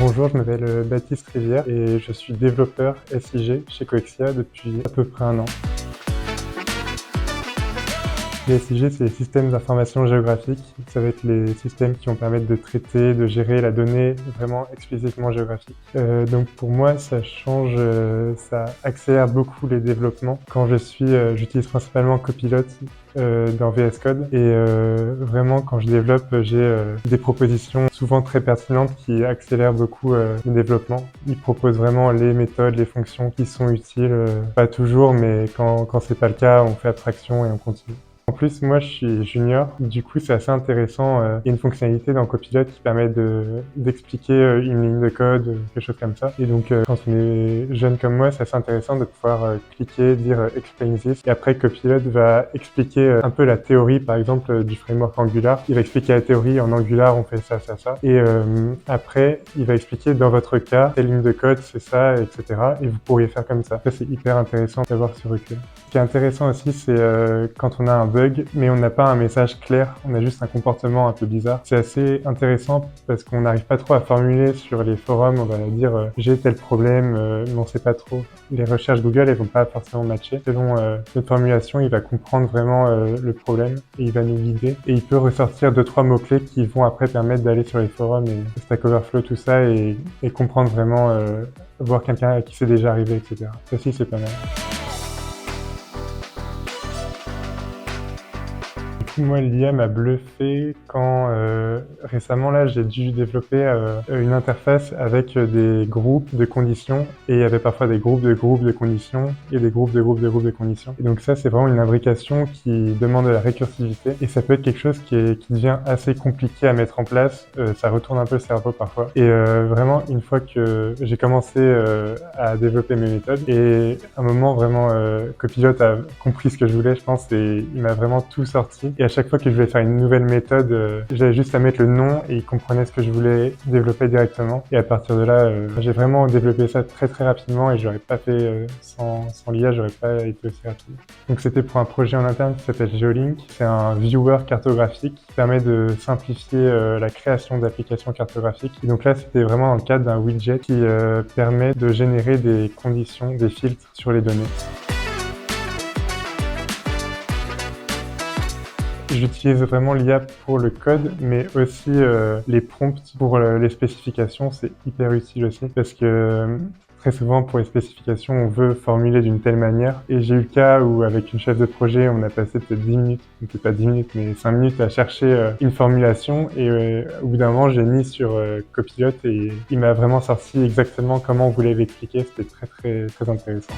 Bonjour, je m'appelle Baptiste Rivière et je suis développeur SIG chez Coexia depuis à peu près 1 an. Les SIG, c'est les systèmes d'information géographique. Ça va être les systèmes qui vont permettre de traiter, de gérer la donnée vraiment explicitement géographique. Donc pour moi, ça change, ça accélère beaucoup les développements. Quand j'utilise principalement Copilot dans VS Code et vraiment quand je développe, j'ai des propositions souvent très pertinentes qui accélèrent beaucoup le développement. Il propose vraiment les méthodes, les fonctions qui sont utiles, pas toujours, mais quand c'est pas le cas, on fait abstraction et on continue. En plus, moi, je suis junior, du coup, c'est assez intéressant. Il y a une fonctionnalité dans Copilot qui permet d'expliquer une ligne de code, quelque chose comme ça. Et donc, quand on est jeune comme moi, c'est assez intéressant de pouvoir cliquer, dire Explain this. Et après, Copilot va expliquer un peu la théorie, par exemple, du framework Angular. Il va expliquer la théorie en Angular, on fait ça, ça, ça. Et après, il va expliquer dans votre cas, telle ligne de code, c'est ça, etc. Et vous pourriez faire comme ça. Ça, c'est hyper intéressant d'avoir ce recul. Ce qui est intéressant aussi, c'est quand on a un bug, mais on n'a pas un message clair, on a juste un comportement un peu bizarre. C'est assez intéressant parce qu'on n'arrive pas trop à formuler sur les forums, on va dire j'ai tel problème, mais on sait pas trop. Les recherches Google, elles vont pas forcément matcher. Selon notre formulation, il va comprendre vraiment le problème et il va nous guider. Et il peut ressortir 2-3 mots-clés qui vont après permettre d'aller sur les forums et Stack Overflow, tout ça, et comprendre vraiment, voir quelqu'un à qui c'est déjà arrivé, etc. Ça aussi, c'est pas mal. Moi, l'IA m'a bluffé quand récemment là, j'ai dû développer une interface avec des groupes de conditions et il y avait parfois des groupes de conditions et des groupes de conditions. Et donc ça, c'est vraiment une imbrication qui demande de la récursivité et ça peut être quelque chose qui devient assez compliqué à mettre en place. Ça retourne un peu le cerveau parfois. Et vraiment, une fois que j'ai commencé à développer mes méthodes et à un moment vraiment Copilot a compris ce que je voulais, je pense, et il m'a vraiment tout sorti. Et à chaque fois que je voulais faire une nouvelle méthode, j'avais juste à mettre le nom et il comprenait ce que je voulais développer directement. Et à partir de là, j'ai vraiment développé ça très très rapidement et je l'aurais pas fait sans l'IA, j'aurais pas été aussi rapide. Donc c'était pour un projet en interne qui s'appelle Geolink. C'est un viewer cartographique qui permet de simplifier la création d'applications cartographiques. Et donc là, c'était vraiment dans le cadre d'un widget qui permet de générer des conditions, des filtres sur les données. J'utilise vraiment l'IA pour le code, mais aussi les prompts pour les spécifications, c'est hyper utile aussi parce que très souvent pour les spécifications, on veut formuler d'une telle manière. Et j'ai eu le cas où avec une chef de projet, on a passé peut-être 10 minutes, peut-être pas 10 minutes, mais 5 minutes à chercher une formulation et au bout d'un moment, j'ai mis sur Copilot et il m'a vraiment sorti exactement comment on voulait l'expliquer. C'était très très très intéressant.